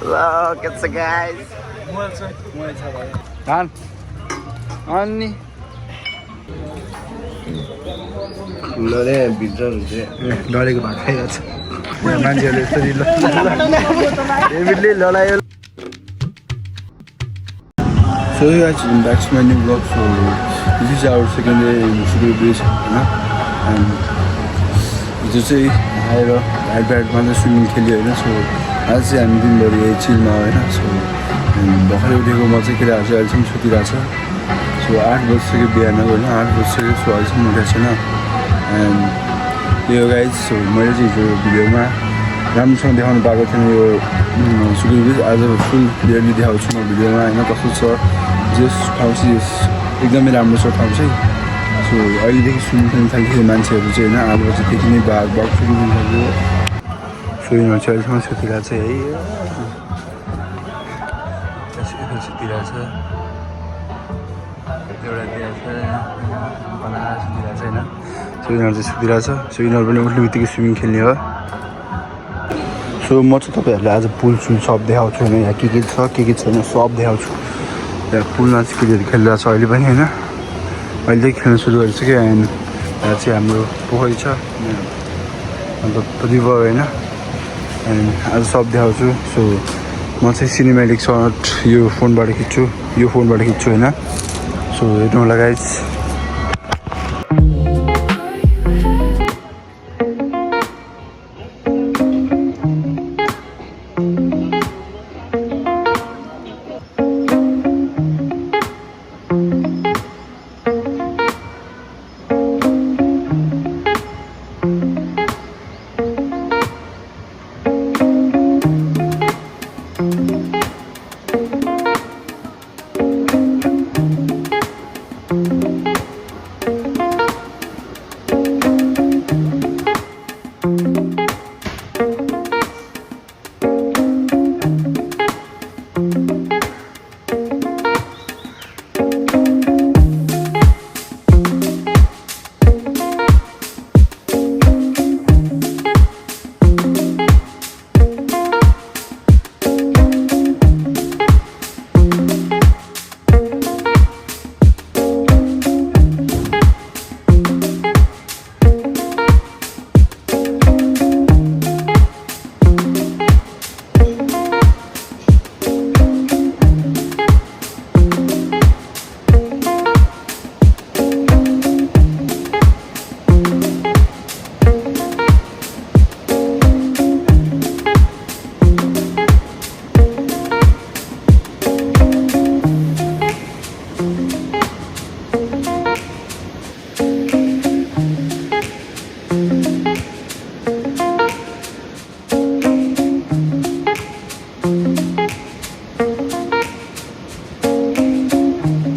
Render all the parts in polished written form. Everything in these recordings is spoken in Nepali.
Look, it's a guys. Kan? Ani. लले भित्र हुन्छ डरेको भात खाइरहेछ मान्छेहरूले यसरी डेभिडले लडायो So you guys, back to my new vlog. So this is our second day in Sugar Beach, and हिजो चाहिँ आएर ब्याडमा चाहिँ स्विमिङ खेल्यो होइन. सो आज चाहिँ हामी दिनभरि यही चिलमा होइन. सो भर्खरै उठेको म चाहिँ केटाहरू चाहिँ अहिलेसम्म सुतिरहेको छ. सो 8 बजिसक्यो बिहान होइन, 8 बजिसक्यो. सो अहिलेसम्म उठेको छैन. एन्ड यो गाइज, सो मैले चाहिँ हिजो भिडियोमा राम्रोसँग देखाउनु पाएको थिएन यो सुगर बिच. आज फुल क्लियरली देखाउँछु म भिडियोमा होइन कस्तो छ. जस ठाउँ चाहिँ एकदमै राम्रो छ ठाउँ चाहिँ. सो अहिलेदेखि स्विमिङ खेल्नु थाल्यो मान्छेहरू चाहिँ होइन. 8 बजीदेखि नै बाघ सुरु हुन थाल्यो. सो यिनीहरू चाहिँ अहिलेसम्म सुतिरहेको छ है. सुतिरहेको छ एउटा दिइरहेको छ बनाएर सुतिरहेको छ होइन. सो यिनीहरू चाहिँ सुतिरहेको छ. सो यिनीहरू पनि उठ्ने बित्तिकै स्विमिङ खेल्ने हो. सो म चाहिँ तपाईँहरूलाई आज पुल सुल सब देखाउँछु होइन. यहाँ के छ के छैन सब देखाउँछु. यहाँ पुलमा चाहिँ केटीहरू खेलिरहेको छ अहिले पनि होइन. अहिले खेल्न सुरु गरिसक्यो. एन्ड यहाँ चाहिँ हाम्रो पोखरी छ अन्त रिभर होइन. एन्ड आज सब देखाउँछु. सो म चाहिँ सिनेमेटिक सर्ट यो फोनबाट खिच्छु होइन. सो हेर्नु होला गाइज.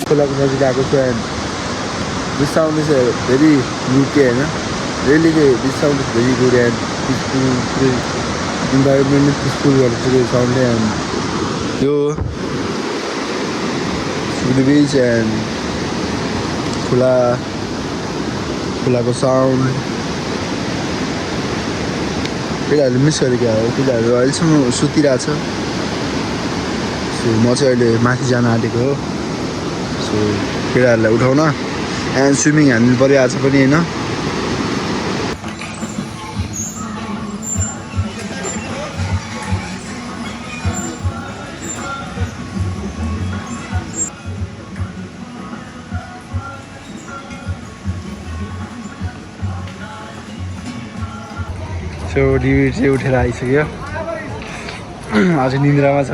खोलाको नजिक आएको छु. And this sound is very युके होइन. Really this sound is very good and peaceful. Environment peaceful गरेको छ यो साउन्डले. एन्ड यो सुगर बिच एन्ड खोलाको साउन्ड केटाहरूले मिस गरेको हो. केटाहरू अहिलेसम्म सुतिरहेछ. सो म चाहिँ अहिले माथि जान आँटेको हो. सो केटाहरूलाई उठाउन एन्ड स्विमिङ हान्नु पऱ्यो आज पनि होइन. सो डिभिड चाहिँ उठेर आइसक्यो. आज निन्द्रामा छ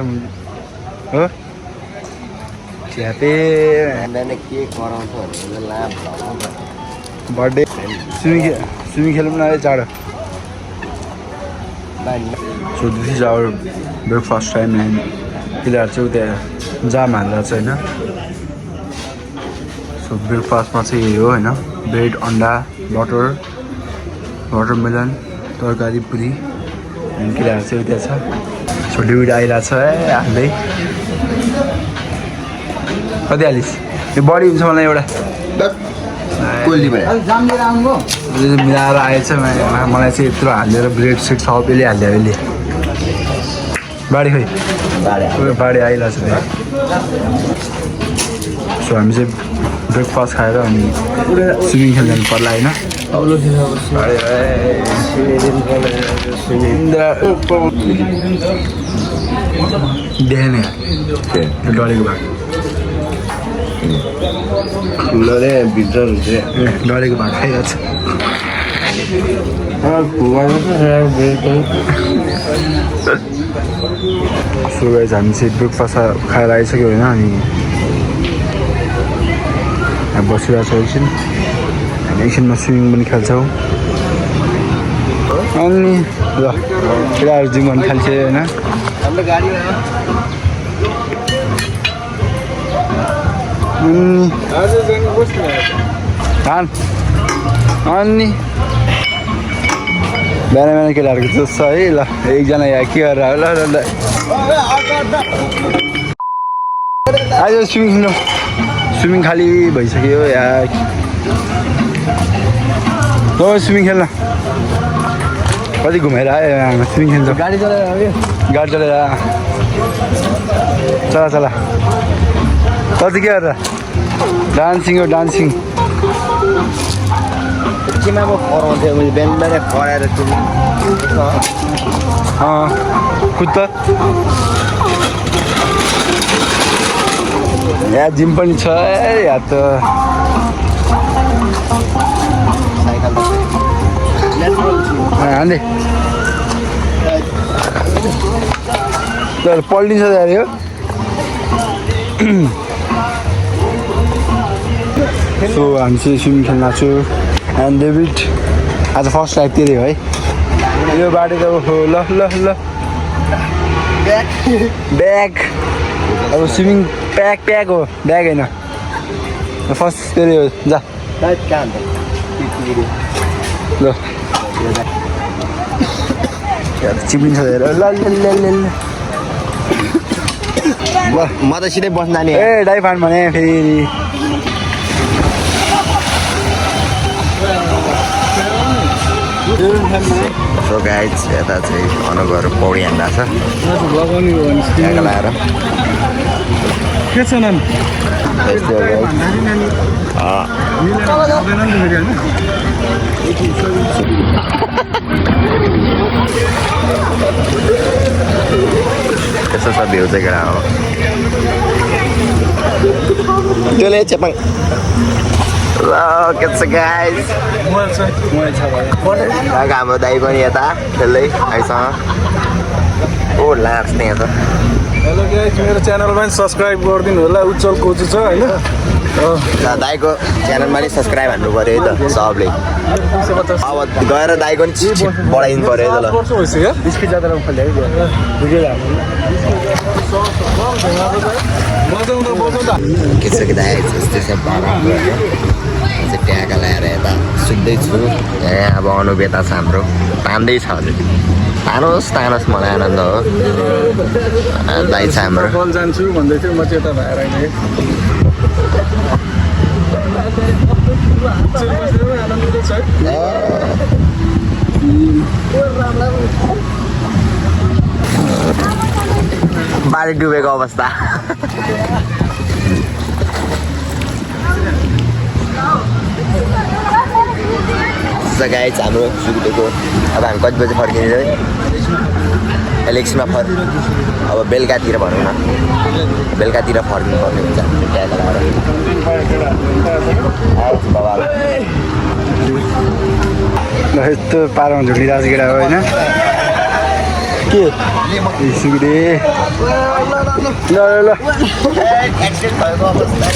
हो. च्यापे के गराउँछ बर्थडे स्विमिङ खेलौँ न अरे चाँडो. So this is our breakfast time. And केटाहरू चाहिँ उता जाम हाल्दा छ होइन. सो ब्रेकफास्टमा चाहिँ यही हो होइन. ब्रेड अन्डा वाटरमेलन तरकारी पुरी. एन्ड केटाहरू चाहिँ उता छ. सो डिभिड आइरहेछ है हाल्दै. कति हालिस् यो बडी हुन्छ मलाई एउटा मिलाएर आएछ. मलाई चाहिँ यत्रो हालेर ब्रेड सेट सब यसले हाल्यो अहिले बाढी खोइ. बाढी आइरहेको छ त्यहाँ सो हामी चाहिँ ब्रेकफास्ट खाएर अनि स्विमिङ खेल्न जानु पर्ला होइन देखेन डढेको भाग डढेको भाग खाइरहेको छ सो गाइस हामी चाहिँ ब्रेकफास्ट खाएर आइसक्यो होइन अनि बसिरहेको छ एकछिन हामी एकछिनमा स्विमिङ पनि खेल्छौँ अनि ल केटाहरू जिम गर्नु थाल्छ होइन अनि बिहान बिहान केटाहरूको जोस छ है ल एकजना यहाँ के गरेर ल ल आज स्विमिङ खाली भइसक्यो यहाँ स्विमिङ खेल्न कति घुमेर आयो स्विमिङ खेल्छ गाडी चलाएर चला चला कति के गरेर डान्सिङ हो डान्सिङ केमा म कराउँथेँ मैले बिहान बिहान कराएर कुद्द यहाँ जिम पनि छ यहाँ त हान्दै पल्टिन्छ त यो सो हामी चाहिँ स्विमिङ खेल्न छु एन्ड डेभिड आज फर्स्ट लाइफ त्यही है यो बाटो त ओहो ल ल ल ब्याग अब स्विमिङ प्याक हो ब्याग होइन फर्स्ट त्यही हो जा ल चिप्लिन्छ हेर ल म त सिधै बस्न नि ए डाइफान भने फेरि सो गाइज यता चाहिँ अनुगहरू पौडी हान्दा छ लगाएर के छ नाम त्यस्तो छ भ्यू चाहिँ केटा हो त्यसले चेपाङ ल के छ गाइज हाम्रो दाइ पनि यता खेल्दै आइसँग ओ लार्स त्यहाँ छ हेलो गाइस मेरो च्यानलमा सब्सक्राइब गरिदिनु होला उज्जवल कोचु छ होइन दाइको च्यानलमा नि सब्सक्राइब हान्नु पऱ्यो है त सबले अब गएर दाइको नि छिट बढाइदिनु पऱ्यो है त ल बिस्किट जाँदा खोल्दै के छ कि दाइ यस्तै छ ट्याका लगाएर यता सुत्दैछु यहाँ अब अनुवेता छ हाम्रो तान्दैछ हजुर तानोस् मलाई आनन्द हो दाइ छ हाम्रो जान्छु भन्दै थियो म चाहिँ यता भएर बाढी डुबेको अवस्था गाइज हाम्रो सुकुटेको अब हामी कति बजी फर्किने है एलेक्समा अब बेलुकातिर भनौँ न बेलुकातिर फर्किनु पर्ने हुन्छ ट्याग लगाएर यस्तो पारामा झुलिरहेको छ केटा हो होइन के सुकुटे ल ल एक्सिडेन्ट भएको अवस्था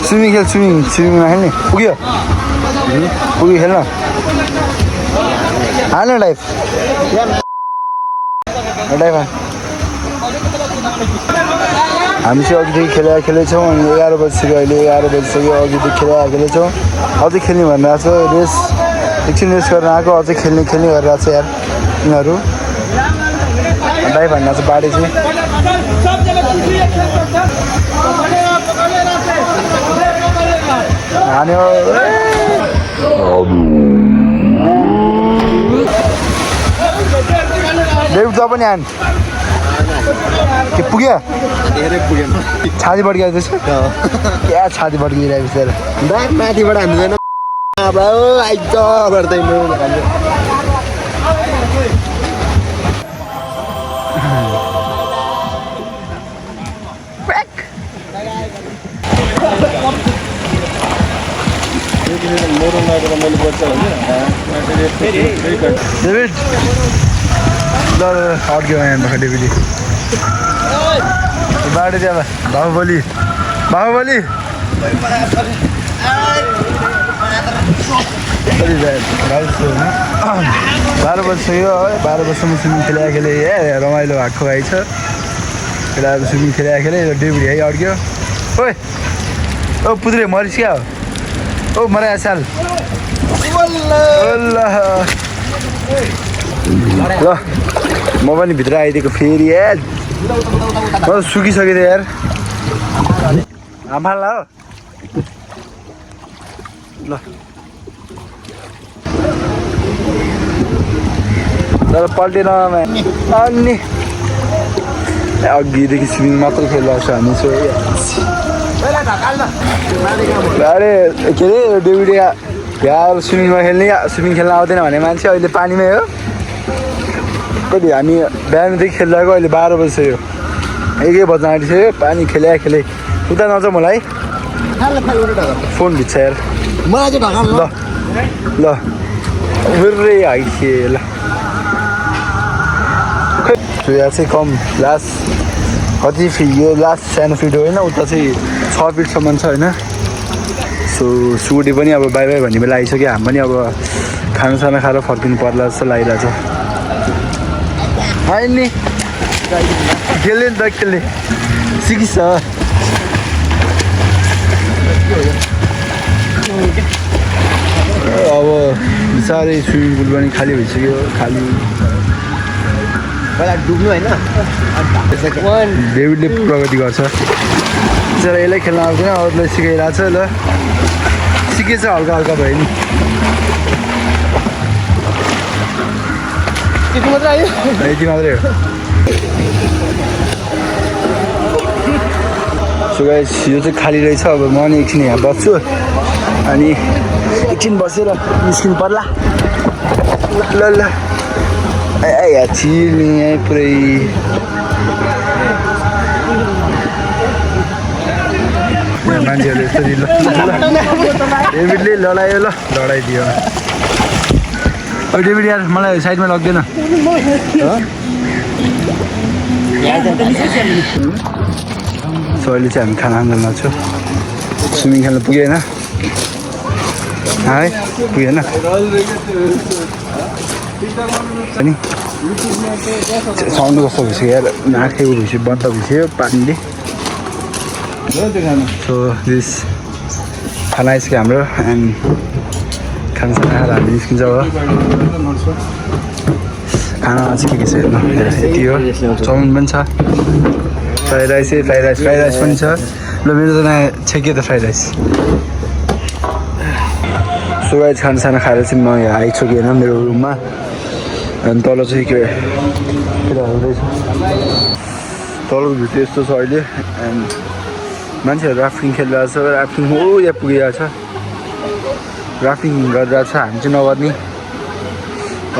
स्विमिङ स्विमिङमा खेल्ने पुग्यो खेल्न हाल्न लाइफ हामी चाहिँ अघिदेखि खेलेछौँ अनि 11 बजिसक्यो अहिले 11 बजिसक्यो अघिदेखि खेलेछौँ अझै खेल्ने भनेर आएको छ रेस एकछिन रेस गर्न आएको अझै खेल्ने गरेर आएको छ यार यिनीहरू डाइभ हान्न चाहिँ बाढी चाहिँ हान्यो डेभिड त पनि आन के पुग्यो धेरै पुगेन छाती बड्किया त्यसो क्या छाती बड्किरहेको बिचरा ब्याग माथिबाट हान्दैन अब आइज गर्दैन डेभिड ल अड्क्यो यहाँ डेभिड बाटो त्यहाँ बाहुबली बाहुबली बाह्र बजिसक्यो है 12 बजीसम्म स्विमिङ खेले ए रमाइलो भएको आइछ केटाहरू स्विमिङ खेले डेभिड है अड्क्यो ओइ ओ पुत्रे मरिस क्या हो ओ मरा साल ल म पनि भित्र आइदिएको फेरि यार म सुकिसकेँ त यार आमा ल ल तर पल्टेन अनि अघिदेखि स्विमिङ मात्र खेलिरहेको छ हामी सो अरे के अरे डेभिड यार स्विमिङमा स्विमिङ खेल्न आउँदैन भने मान्छे अहिले पानीमै हो कति हामी बिहानदेखि खेलिरहेको अहिले 12 बजिसक्यो 1 बज्न आँटिसक्यो पानी खेले उता नजाउँ मलाई फोन भिज्छ यार ल ल बुर्रै आइसे ल यहाँ चाहिँ कम लास्ट कति फिट यो लास्ट सानो फिट होइन उता चाहिँ 6 फिटसम्म छ होइन सो सुकुटी पनि अब बाई बाई भन्ने बेला आइसक्यो हामी पनि अब खानासाना खाएर फर्किनु पर्ला जस्तो लागिरहेछ आयो नि खेल्यो नि त खेल्ने सिकिस् अब बिस्तारै स्विमिङ पुल पनि खाली भइसक्यो खाली डुब्नु होइन डेभिडले प्रगति गर्छ बिचरा यसलाई खेल्न आउँदैन अरूलाई सिकाइरहेको छ ल सिकेछ हल्का हल्का भयो नि यति मात्रै हो सो गाइस यो चाहिँ खाली रहेछ अब म नि एकछिन यहाँ बस्छु अनि एकछिन बसेर निस्किनु पर्ला ल ल यहाँ चिल नि यहीँ पुरै मान्छेहरूले यसरी ल डेभिडले लडायो ल लडाइदियो डेभिड यार मलाई साइडमा लग्दैन सो अहिले चाहिँ हामी खाना खान लाग्छौँ स्विमिङ खेल्न पुगेन है पुगेन अनि साउन्ड कस्तो भइसक्यो यार नाकै भइसक्यो बन्द भइसक्यो पानीले सो दिस खाना आइसक्यो हाम्रो एन्ड खानासाना खाएर हामी निस्किन्छ अब खानामा चाहिँ के छ हेर्नु यति हो चाउमिन पनि छ फ्राइड राइस पनि छ ल मेरो त नयाँ छेक्यो त फ्राइड राइस सो गाइस खानासाना खाएर चाहिँ म यहाँ आइसकेँ होइन मेरो रुममा अनि तल चाहिँ के केटाहरू रहेछ तलको भित्र यस्तो छ अहिले एन्ड मान्छेहरू राफ्टिङ खेलिरहेको छ राफ्टिङ हो यहाँ पुगिरहेको छ राफ्टिङ गरिरहेको छ हामी चाहिँ नगर्ने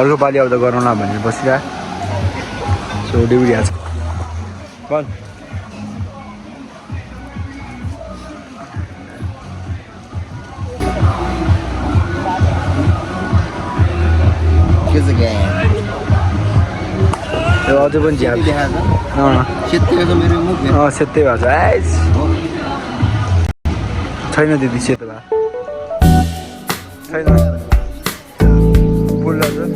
अर्को पालि आउँदा गरौँला भनेर बसिरहेको सो डेभिड यहाँ छ यो अझै पनि झ्याप सेतै भएको छ आइस छैन दिदी सेतो भएको छैन फुल हजुर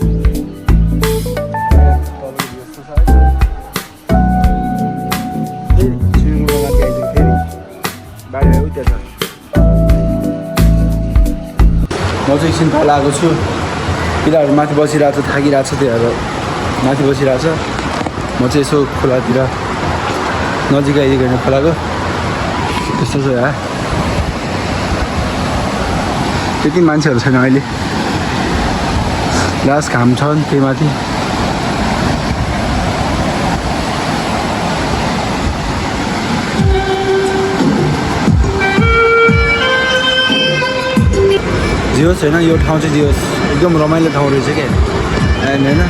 बारी उता छ म चाहिँ एकछिन तल आएको छु केटाहरू माथि बसिरहेको छ थाकिरहेको छ त्योहरू माथि बसिरहेको छ म चाहिँ यसो खोलातिर नजिक आइदिएको होइन खोलाको त्यस्तो छ यहाँ त्यति मान्छेहरू छैन अहिले लास्ट घाम छ त्यही माथि जियोस् होइन यो ठाउँ चाहिँ जियोस् एकदम रमाइलो ठाउँ रहेछ क्या एन्ड होइन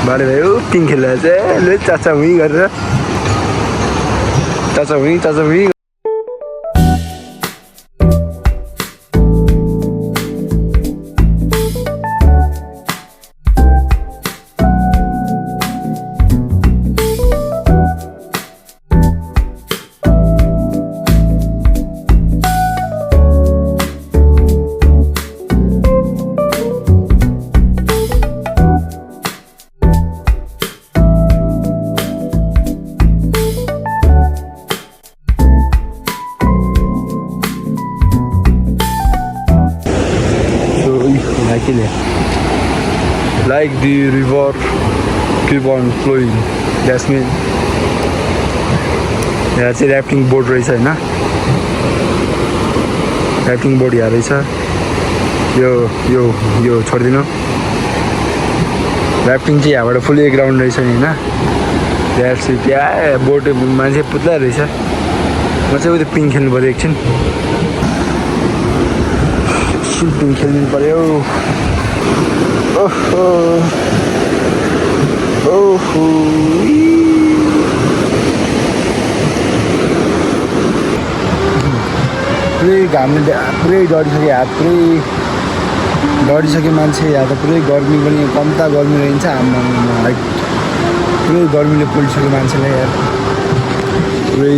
बारे भयो पिङ खेल्दा चाहिँ ले चाचा हुँ गरेर चाचा हुँ like the river keep on flowing. That's mean यहाँ चाहिँ ऱ्याफ्टिङ बोर्ड रहेछ होइन ऱ्याफ्टिङ बोर्ड यहाँ रहेछ यो यो यो छोडिदिनु ऱ्याफ्टिङ चाहिँ यहाँबाट फुल एक राउन्ड रहेछ नि होइन त्यहाँ बोट मान्छे पुत्ला रहेछ म चाहिँ उयो पिङ खेल्नु पऱ्यो एकछिन पिङ खेल्नु पऱ्यो ओहो ओहो पुरै घामले पुरै डढिसक्यो हात पुरै डढिसक्यो मान्छे यहाँ त पुरै गर्मी पनि कम्ता गर्मी रहन्छ हाम्रो हाइट पुरै गर्मीले पोलिसक्यो मान्छेलाई यार पुरै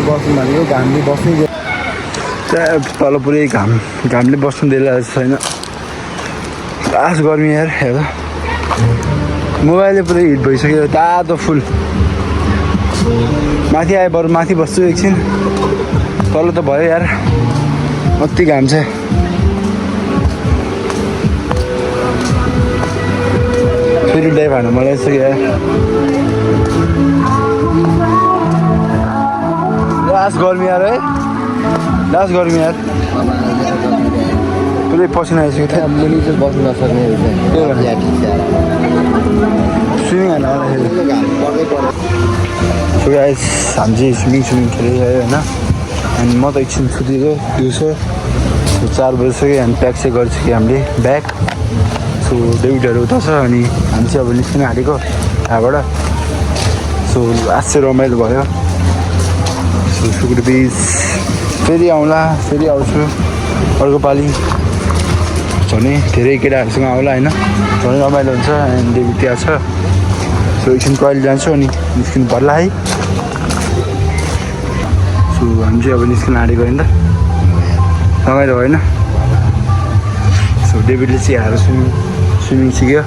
बस्नु भनेको घामले बस्नै त्यहाँ तल पुरै घामले बस्नु दिइरहेको छैन लास्ट गर्मी यार हेर मोबाइलले पुरै हिट भइसक्यो तातो फुल माथि आए बरु माथि बस्छु एकछिन तल त भयो यार कति घाम छ फेरि डाइभ हान्नु मलाई यसो यार लास्ट गर्मी यार है लास्ट गर्मी यार पुरै पसिना आइसक्यो थियो मुनि चाहिँ बस्नु नसक्ने स्विमिङ हाल्नु आउँदाखेरि सो गाइस हामी चाहिँ स्विमिङ खेलिरहेको होइन अनि म त एकछिन सुतिएको दिउँसो 4 बजिसक्यो अनि प्याक चाहिँ गरिसक्यो हामीले ब्याग सो डेभिडहरू उता छ अनि हामी चाहिँ अब निस्किन आँटेको यहाँबाट सो आज चाहिँ रमाइलो भयो सो सुकुटी बिच फेरि आउँला फेरि आउँछु अर्को पालि झनै धेरै केटाहरूसँग आउला होइन झनै रमाइलो हुन्छ अनि डेभिड त्यहाँ छ सो एकछिन कहिले जान्छु अनि निस्किनु पर्ला है सो हामी चाहिँ अब निस्किन आँटेको होइन रमाइलो होइन सो डेभिडले चाहिँ हाएर स्विमिङ सिक्यो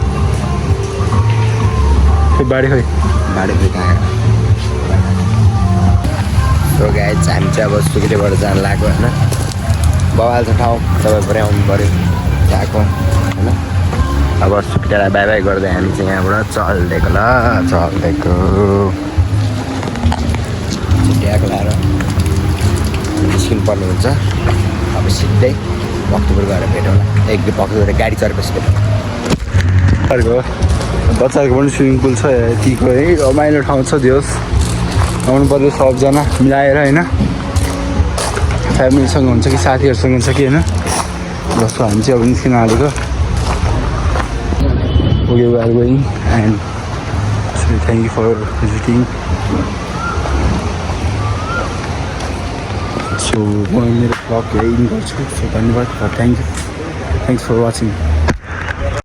खै बाढी खै कहाँ सो गाइस हामी चाहिँ अब सुकुटीबाट जान लाग्यो होइन बवाल छ ठाउँ तपाईँ पनि आउनु पऱ्यो गएको होइन अब सुकिटालाई बाई बाई गर्दै हामी चाहिँ यहाँबाट चल्दिएको ल चल्दिएको ट्याग लाएर निस्किनु पर्ने हुन्छ अब सिधै भक्तपुर गएर भेटौँला एक भक्तपुर गाडी चढेपछि भेटौँ अर्को बच्चाहरूको पनि स्विमिङ पुल छ यतिको है रमाइलो ठाउँ छ दियोस् आउनु पर्यो सबजना मिलाएर होइन फ्यामिलीसँग हुन्छ कि साथीहरूसँग हुन्छ कि होइन जस्तो हामी चाहिँ अब निस्किन आँटेको okay we are going and thank you for visiting so म मेरो ब्लग यही गर्छु सो धन्यवाद thank you thanks for watching